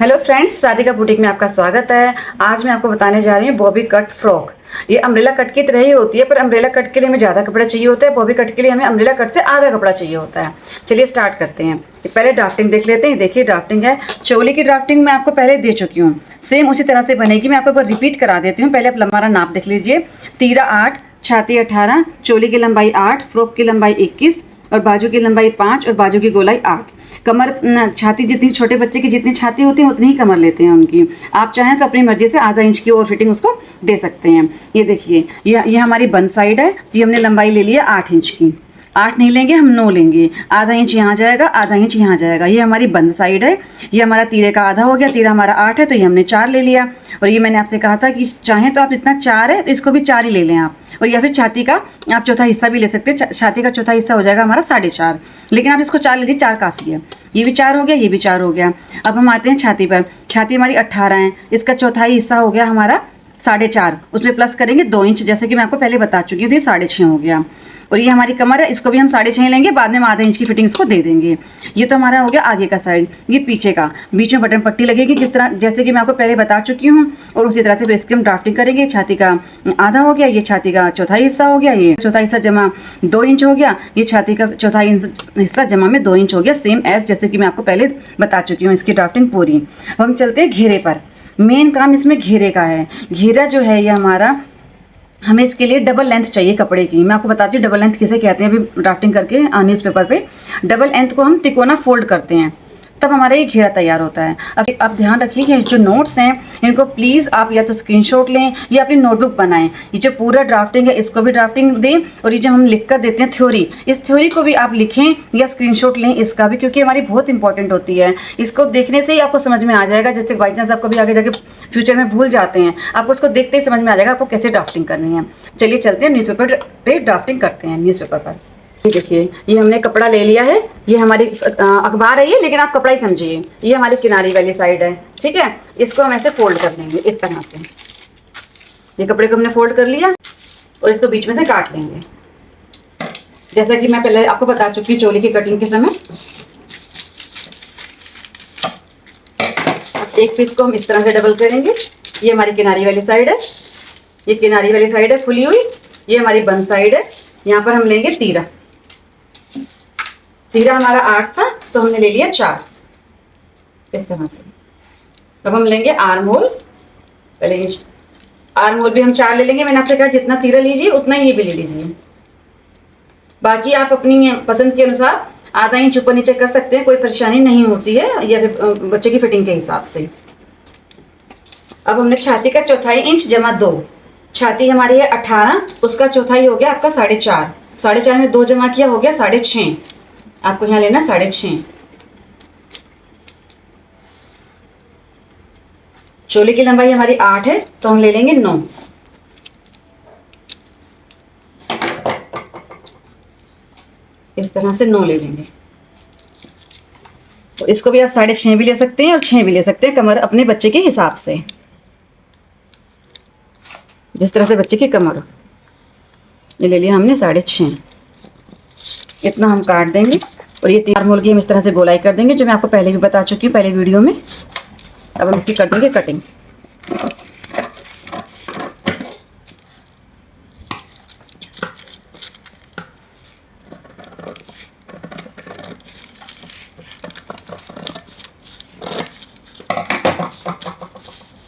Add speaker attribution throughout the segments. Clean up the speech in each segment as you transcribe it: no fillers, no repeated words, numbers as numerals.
Speaker 1: Hello friends, Radhika boutique में आपका स्वागत है। आज मैं आपको बताने जा रही हूँ बॉबी कट फ्रॉक। ये अम्ब्रेला कट की तरह ही होती है, पर अम्ब्रेला कट के लिए हमें ज़्यादा कपड़ा चाहिए होता है। बॉबी कट के लिए हमें अम्ब्रेला कट से आधा कपड़ा चाहिए होता है। चलिए स्टार्ट करते हैं। पहले ड्राफ्टिंग देख लेते हैं। देखिए ड्राफ्टिंग है, चोली की ड्राफ्टिंग मैं आपको पहले दे चुकी हूँ। सेम उसी तरह से बनेगी। मैं आपको रिपीट करा देती हूँ। पहले आप हमारा नाप देख लीजिए। तीरा 8, छाती 18, चोली की लंबाई 8, फ्रॉक की लंबाई 21 और बाजू की लंबाई 5 और बाजू की गोलाई 8। कमर छाती जितनी छोटे बच्चे की जितनी छाती होती है उतनी ही कमर लेते हैं उनकी। आप चाहें तो अपनी मर्जी से आधा इंच की और फिटिंग उसको दे सकते हैं। ये देखिए, ये हमारी बन साइड है। ये हमने लंबाई ले ली है 8 इंच की। 8 नहीं लेंगे, हम 9 लेंगे। आधा इंच यहाँ जाएगा, आधा इंच यहाँ जाएगा। ये हमारी बंद साइड है। ये हमारा तीरे का आधा हो गया। तीरा हमारा 8 है तो ये हमने 4 ले लिया। और ये मैंने आपसे कहा था कि चाहें तो आप इतना 4 है तो इसको भी 4 ही ले लें आप। और या फिर छाती का आप चौथा हिस्सा भी ले सकते हैं। छाती का चौथा हिस्सा हो जाएगा हमारा 4.5, लेकिन आप इसको 4 लीजिए, 4 काफ़ी है। ये भी 4 हो गया, ये भी 4 हो गया। अब हम आते हैं छाती पर। छाती हमारी 18 है। इसका चौथाई हिस्सा हो गया हमारा 4.5। उसमें प्लस करेंगे 2 इंच, जैसे कि मैं आपको पहले बता चुकी हूँ। ये 6.5 हो गया। और ये हमारी कमर है, इसको भी हम 6.5 लेंगे। बाद में हम आधा इंच की फिटिंग इसको दे देंगे। ये तो हमारा हो गया आगे का साइड। ये पीछे का, बीच में बटन पट्टी लगेगी जिस तरह, जैसे कि मैं आपको पहले बता चुकी हूँ। और उसी तरह से इसकी हम ड्राफ्टिंग करेंगे। छाती का आधा हो गया, ये छाती का चौथाई हिस्सा हो गया। ये चौथा हिस्सा जमा 2 इंच हो गया। ये छाती का चौथाई हिस्सा जमा में 2 इंच हो गया। सेम एज जैसे कि मैं आपको पहले बता चुकी हूँ। इसकी ड्राफ्टिंग पूरी। अब हम चलते हैं घेरे पर। मेन काम इसमें घेरे का है। घेरा जो है ये हमारा, हमें इसके लिए डबल लेंथ चाहिए कपड़े की। मैं आपको बताती हूँ डबल लेंथ किसे कहते हैं। अभी ड्राफ्टिंग करके न्यूज़पेपर पे डबल लेंथ को हम तिकोना फोल्ड करते हैं, तब हमारा ये घेरा तैयार होता है। अब आप ध्यान रखिए कि जो नोट्स हैं इनको प्लीज़ आप या तो स्क्रीनशॉट लें या अपनी नोटबुक बनाएं। ये जो पूरा ड्राफ्टिंग है इसको भी ड्राफ्टिंग दें, और ये जो हम लिख कर देते हैं थ्योरी, इस थ्योरी को भी आप लिखें या स्क्रीनशॉट लें इसका भी, क्योंकि हमारी बहुत इंपॉर्टेंट होती है। इसको देखने से ही आपको समझ में आ जाएगा। जैसे बाई चांस आप कभी आगे जाके फ्यूचर में भूल जाते हैं, आपको उसको देखते ही समझ में आ जाएगा आपको कैसे ड्राफ्टिंग करनी है। चलिए चलते हैं न्यूज़पेपर पे ड्राफ्टिंग करते हैं। न्यूज़पेपर पर ये देखिए, ये हमने कपड़ा ले लिया है। ये हमारी अखबार है ये, लेकिन आप कपड़ा ही समझिए। ये हमारी किनारी वाली साइड है, ठीक है। इसको हम ऐसे फोल्ड कर लेंगे इस तरह से। ये कपड़े को हमने फोल्ड कर लिया और इसको बीच में से काट लेंगे, जैसा कि मैं पहले आपको बता चुकी हूँ चोली की कटिंग के समय। एक पीस को हम इस तरह से डबल करेंगे। ये हमारी किनारी वाली साइड है। ये किनारी वाली साइड है खुली हुई। ये हमारी बंद साइड है। यहाँ पर हम लेंगे तीरा। तीरा हमारा 8 था तो हमने ले लिया 4 इस तरह से। अब हम लेंगे आर्म होल। पहले ये आर्म होल भी हम 4 ले लेंगे। मैंने आपसे कहा जितना तीरा लीजिए उतना ही ये भी ले लीजिए। बाकी आप अपनी पसंद के अनुसार आधा इंच ऊपर नीचे कर सकते हैं, कोई परेशानी नहीं होती है, या फिर बच्चे की फिटिंग के हिसाब से। अब हमने छाती का चौथाई इंच जमा 2। छाती हमारी है 18, उसका चौथाई हो गया आपका 4.5। 4.5 में 2 जमा किया हो गया 6.5। आपको यहाँ लेना 6.5। चोली की लंबाई हमारी 8 है तो हम ले लेंगे 9। इस तरह से 9 ले लेंगे। तो इसको भी आप 6.5 भी ले सकते हैं और 6 भी ले सकते हैं, कमर अपने बच्चे के हिसाब से, जिस तरह से बच्चे की कमर हो। ये ले लिया हमने 6.5। इतना हम काट देंगे। और ये तीर मोल की हम इस तरह से गोलाई कर देंगे, जो मैं आपको पहले भी बता चुकी हूँ पहले वीडियो में। अब हम इसकी कर देंगे कटिंग।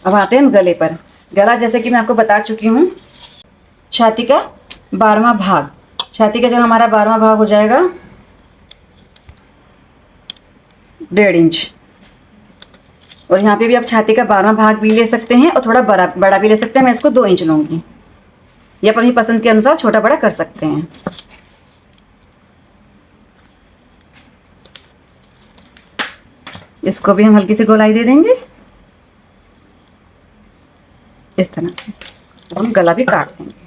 Speaker 1: अब आते हैं हम गले पर। गला जैसे कि मैं आपको बता चुकी हूँ, छाती का 12वां भाग। छाती का जो हमारा 12वां भाग हो जाएगा 1.5 इंच। और यहाँ पे भी आप छाती का 12वां भाग भी ले सकते हैं और थोड़ा बड़ा भी ले सकते हैं। मैं इसको 2 इंच लूँगी, या अपनी पसंद के अनुसार छोटा बड़ा कर सकते हैं। इसको भी हम हल्की सी गोलाई दे देंगे इस तरह से। हम गला भी काट देंगे।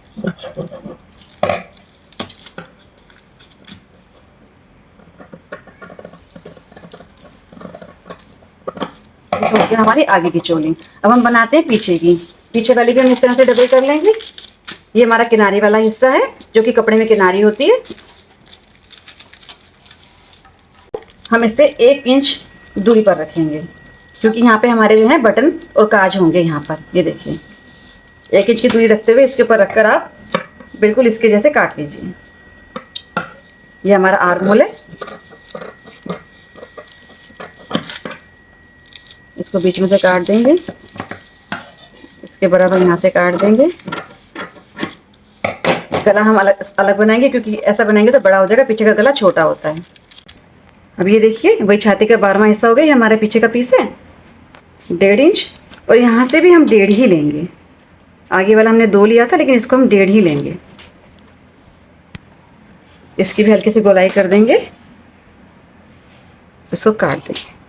Speaker 1: तो हो गया हमारी आगे की चोली। अब हम बनाते हैं पीछे की। पीछे वाली भी हम इस तरह से डबल कर लेंगे। ये हमारा किनारी वाला हिस्सा है, जो कि कपड़े में किनारी होती है। हम इससे 1 इंच दूरी पर रखेंगे। क्योंकि यहाँ पे हमारे जो है बटन और काज होंगे यहाँ पर। ये देखिए 1 इंच की दूरी रखते हुए इसके ऊपर रखकर आप बिल्कुल इसके जैसे काट लीजिए। ये हमारा आर्म होल है, इसको बीच में से काट देंगे, इसके बराबर यहाँ से काट देंगे। गला हम अलग अलग बनाएंगे क्योंकि ऐसा बनाएंगे तो बड़ा हो जाएगा, पीछे का गला छोटा होता है। अब ये देखिए वही छाती का 12वां हिस्सा हो गया, ये हमारे पीछे का पीस है 1.5 इंच, और यहाँ से भी हम 1.5 ही लेंगे। आगे वाला हमने 2 लिया था लेकिन इसको हम 1.5 ही लेंगे। इसकी भी हल्की सी गोलाई कर देंगे, इसको काट देंगे।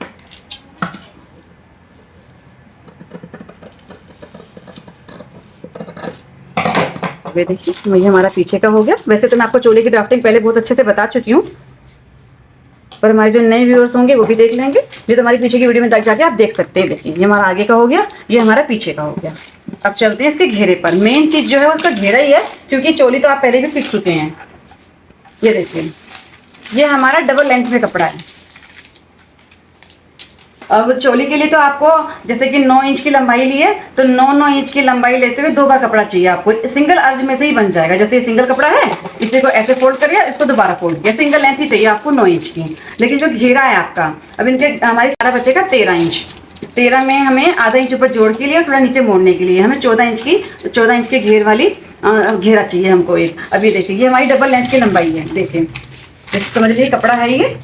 Speaker 1: ये देखिए ये हमारा पीछे का हो गया। वैसे तो मैं आपको चोली की ड्राफ्टिंग पहले बहुत अच्छे से बता चुकी हूँ, पर हमारे जो नए व्यूअर्स होंगे वो भी देख लेंगे। ये तो हमारी पीछे की वीडियो में जाके आप देख सकते हैं। देखिए ये हमारा आगे का हो गया, ये हमारा पीछे का हो गया। अब चलते हैं इसके घेरे पर। मेन चीज जो है उसका घेरा ही है, क्योंकि चोली तो आप पहले भी सीख चुके हैं। ये देखिए ये हमारा डबल लेंथ में कपड़ा है। अब चोली के लिए तो आपको जैसे कि 9 इंच की लंबाई ली है तो 9 इंच की लंबाई लेते हुए 2 बार कपड़ा चाहिए आपको। सिंगल अर्ज में से ही बन जाएगा। जैसे ये सिंगल कपड़ा है, इसे को ऐसे फोल्ड करिए, इसको दोबारा फोल्ड किया, सिंगल लेंथ ही चाहिए आपको 9 इंच की। लेकिन जो घेरा है आपका, अब इनके हमारे सारा बचेगा 13 इंच। 13 में हमें आधा इंच ऊपर जोड़ के लिए और थोड़ा नीचे मोड़ने के लिए हमें 14 इंच के घेर वाली घेरा चाहिए हमको एक। अब ये देखिए ये हमारी डबल लेंथ की लंबाई है। देखिए समझ लीजिए कपड़ा है ये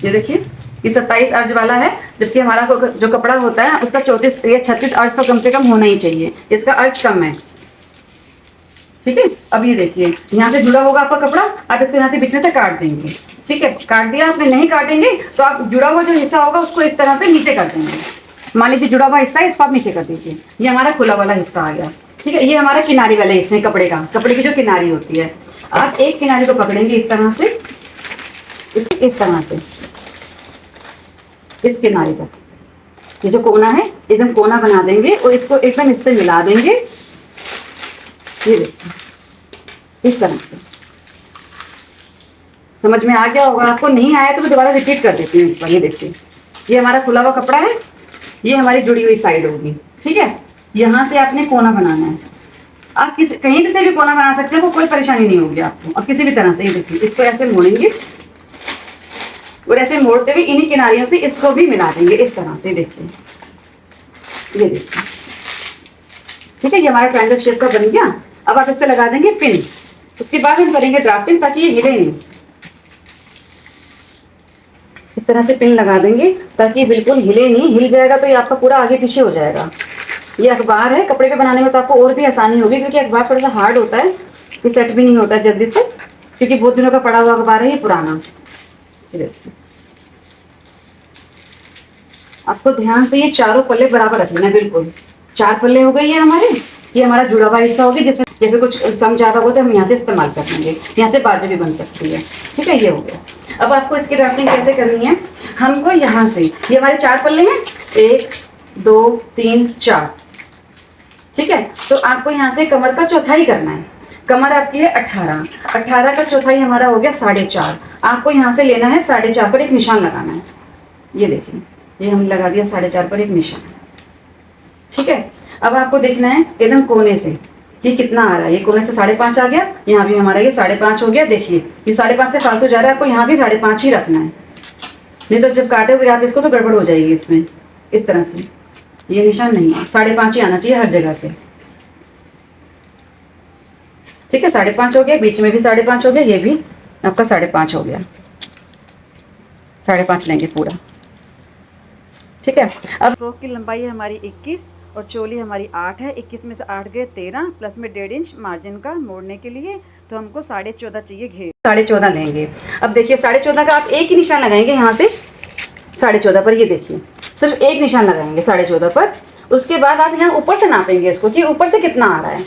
Speaker 1: देखिए ये 27 अर्ज वाला है, जबकि हमारा जो कपड़ा होता है उसका 34 या 36 अर्ज तो कम से कम होना ही चाहिए। इसका अर्ज कम है, ठीक है। अब ये देखिए यहाँ से जुड़ा होगा आपका कपड़ा, आप इसको यहाँ से बीच में से काट देंगे, ठीक है। काट दिया आपने, नहीं काटेंगे तो आप जुड़ा हुआ जो हिस्सा होगा उसको इस तरह से नीचे कर देंगे। मान लीजिए जुड़ा हुआ हिस्सा है, इसको आप नीचे कर दीजिए। ये हमारा खुला वाला हिस्सा आ गया, ठीक है। ये हमारा किनारी वाले हिस्से कपड़े का, कपड़े की जो किनारी होती है, आप एक किनारी को पकड़ेंगे इस तरह से, इस तरह से इस किनारे तक, ये जो कोना है एकदम कोना बना देंगे और इसको एकदम इससे मिला देंगे। ये देखिए इस तरह से। समझ में आ गया होगा आपको, नहीं आया तो मैं दोबारा रिपीट कर देती हूँ इस पर। ये देखिए ये हमारा खुला हुआ कपड़ा है, ये हमारी जुड़ी हुई साइड होगी, ठीक है। यहाँ से आपने कोना बनाना है। आप कहीं से भी कोना बना सकते हो, कोई परेशानी नहीं होगी आपको। और किसी भी तरह से, ये देखिए इसको ऐसे मोड़ेंगे और ऐसे मोड़ते हुए इन्हीं किनारियों से इसको भी मिला देंगे इस तरह से। देखिए ये देखिए, ठीक है। ये हमारा ट्रायंगल शेप का बन गया। अब आप इससे लगा देंगे पिन। उसके बाद हम करेंगे ड्राफ्टिंग ताकि ये हिले नहीं। इस तरह से पिन लगा देंगे ताकि बिल्कुल हिले नहीं। हिल जाएगा तो ये आपका पूरा आगे पीछे हो जाएगा। ये अखबार है, कपड़े पे बनाने में तो आपको और भी आसानी होगी, क्योंकि अखबार थोड़ा सा हार्ड होता है, ये सेट भी नहीं होता जल्दी से, क्योंकि बहुत दिनों का पड़ा हुआ अखबार है ये पुराना। आपको ध्यान से ये चारों पल्ले बराबर रखना है, बिल्कुल 4 पल्ले हो गए ये हमारे। ये हमारा जुड़ा हुआ हिस्सा होगा, जिसमें जैसे कुछ कम ज्यादा होता है हम यहाँ से इस्तेमाल कर लेंगे। यहाँ से बाजू भी बन सकती है, ठीक है। ये हो गया। अब आपको इसकी ड्राफ्टिंग कैसे करनी है, हमको यहाँ से, ये हमारे 4 पल्ले हैं, 1 2 3 4, ठीक है। तो आपको यहाँ से कमर का चौथाई करना है। कमर आपकी है 18 का चौथाई हमारा हो गया 4.5। आपको यहाँ से लेना है 4.5 पर एक निशान लगाना है। ये देखिए ये हमने लगा दिया 4.5 पर एक निशान, ठीक है। अब आपको देखना है एकदम कोने से कि कितना आ रहा है। ये कोने से 5.5 आ गया, यहाँ भी हमारा ये 5.5 हो गया। देखिए ये 5.5 से फालतू जा रहा है, आपको यहाँ भी 5.5 ही रखना है, नहीं तो जब काटोगे आप इसको तो गड़बड़ हो जाएगी इसमें। इस तरह से ये निशान नहीं है, 5.5 ही आना चाहिए हर जगह से, ठीक है। 5.5 हो गया, बीच में भी 5.5 हो गया, ये भी आपका 5.5 हो गया। 5.5 लेंगे पूरा, ठीक है। अब फ्रॉक की लंबाई है हमारी 21 और चोली हमारी 8 है। 21 में से 8 गए 13, प्लस में 1.5 इंच मार्जिन का मोड़ने के लिए, तो हमको 14.5 चाहिए घेर। 14.5 लेंगे। अब देखिए 14.5 का आप एक ही निशान लगाएंगे यहाँ से 14.5 पर। ये देखिए सिर्फ एक निशान लगाएंगे 14.5 पर। उसके बाद आप यहाँ ऊपर से नापेंगे इसको कि ऊपर से कितना आ रहा है।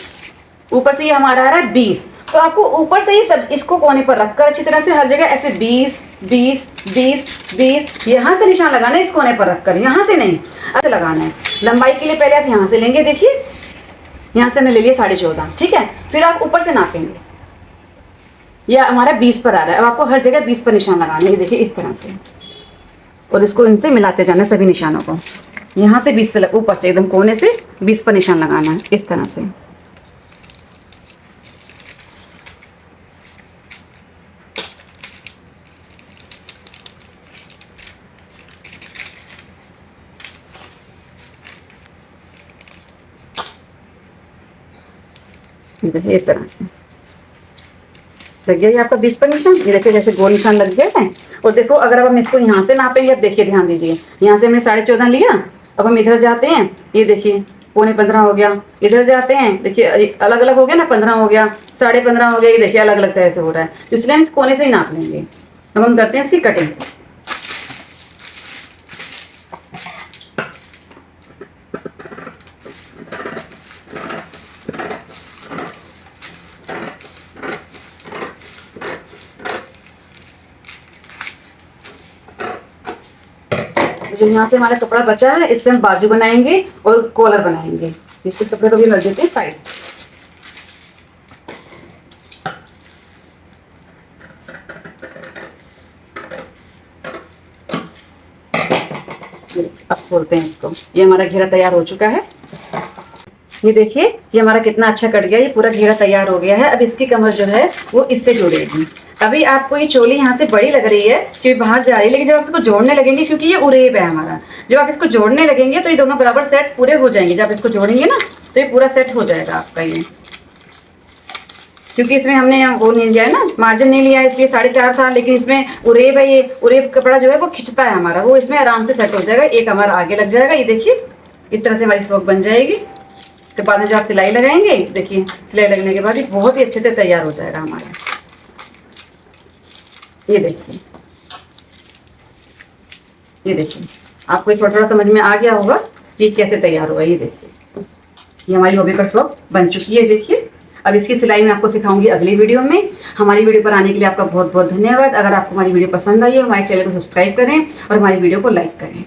Speaker 1: ऊपर से ये हमारा आ रहा है 20, तो आपको ऊपर से ही सब इसको कोने पर रखकर अच्छी तरह से हर जगह ऐसे 20 20 20 20 यहाँ से निशान लगाना है, इस कोने पर रखकर, यहाँ से नहीं, ऐसे लगाना है। लंबाई के लिए पहले आप यहाँ से लेंगे, देखिए यहाँ से हमने ले लिया 14.5, ठीक है। फिर आप ऊपर से नापेंगे, यह हमारा 20 पर आ रहा है। अब आपको हर जगह 20 पर निशान लगाना है। ये देखिए इस तरह से और इसको इनसे मिलाते जाना सभी निशानों को। यहाँ से 20 से ऊपर से एकदम कोने से 20 पर निशान लगाना है इस तरह से। देखिए इस तरह से लग गया ये आपका 20 पर निशान। ये देखिए जैसे गोल निशान लग गया है। और देखो अगर अब हम इसको यहाँ से नापेंगे, अब देखिए ध्यान दीजिए, यहाँ से हमने 14.5 लिया, अब हम इधर जाते हैं, ये देखिए 15.25 हो गया, इधर जाते हैं देखिए अलग अलग हो गया ना, 15 हो गया, 15.5 हो गया, ये देखिए अलग अलग तरह से हो रहा है, इसलिए हम इस कोने से ही नाप लेंगे। अब हम करते हैं इसकी कटिंग। जो यहाँ से हमारा कपड़ा बचा है इससे हम बाजू बनाएंगे और कॉलर बनाएंगे। इसके कपड़े को भी रख देते हैं साइड। अब खोलते हैं इसको। ये हमारा घेरा तैयार हो चुका है। ये देखिए ये हमारा कितना अच्छा कट गया, ये पूरा घेरा तैयार हो गया है। अब इसकी कमर जो है वो इससे जुड़ेगी। अभी आपको ये चोली यहाँ से बड़ी लग रही है क्योंकि बाहर जा रही है, लेकिन जब आप इसको जोड़ने लगेंगे, क्योंकि ये उरेब है हमारा, जब आप इसको जोड़ने लगेंगे तो ये दोनों बराबर सेट पूरे हो जाएंगे। जब इसको जोड़ेंगे ना तो ये पूरा सेट हो जाएगा आपका ये, क्योंकि इसमें हमने वो नहीं लिया है ना, मार्जिन नहीं लिया है, इसलिए 4.5 था। लेकिन इसमें उरेब है, ये उरेब कपड़ा जो है वो खिंचता है हमारा, वो इसमें आराम से सेट हो जाएगा। एक हमारा आगे लग जाएगा। ये देखिए इस तरह से हमारी फ्रॉक बन जाएगी। तो बाद में जो आप सिलाई लगाएंगे, देखिए सिलाई लगने के बाद ये बहुत ही अच्छे से तैयार हो जाएगा हमारा। ये देखिए, ये देखिए आपको थोड़ा थोड़ा समझ में आ गया होगा कि कैसे तैयार हुआ। ये देखिए ये हमारी बॉबी कट फ्रॉक बन चुकी है। देखिए अब इसकी सिलाई मैं आपको सिखाऊंगी अगली वीडियो में। हमारी वीडियो पर आने के लिए आपका बहुत बहुत धन्यवाद। अगर आपको हमारी वीडियो पसंद आई हो, हमारे चैनल को सब्सक्राइब करें और हमारी वीडियो को लाइक करें।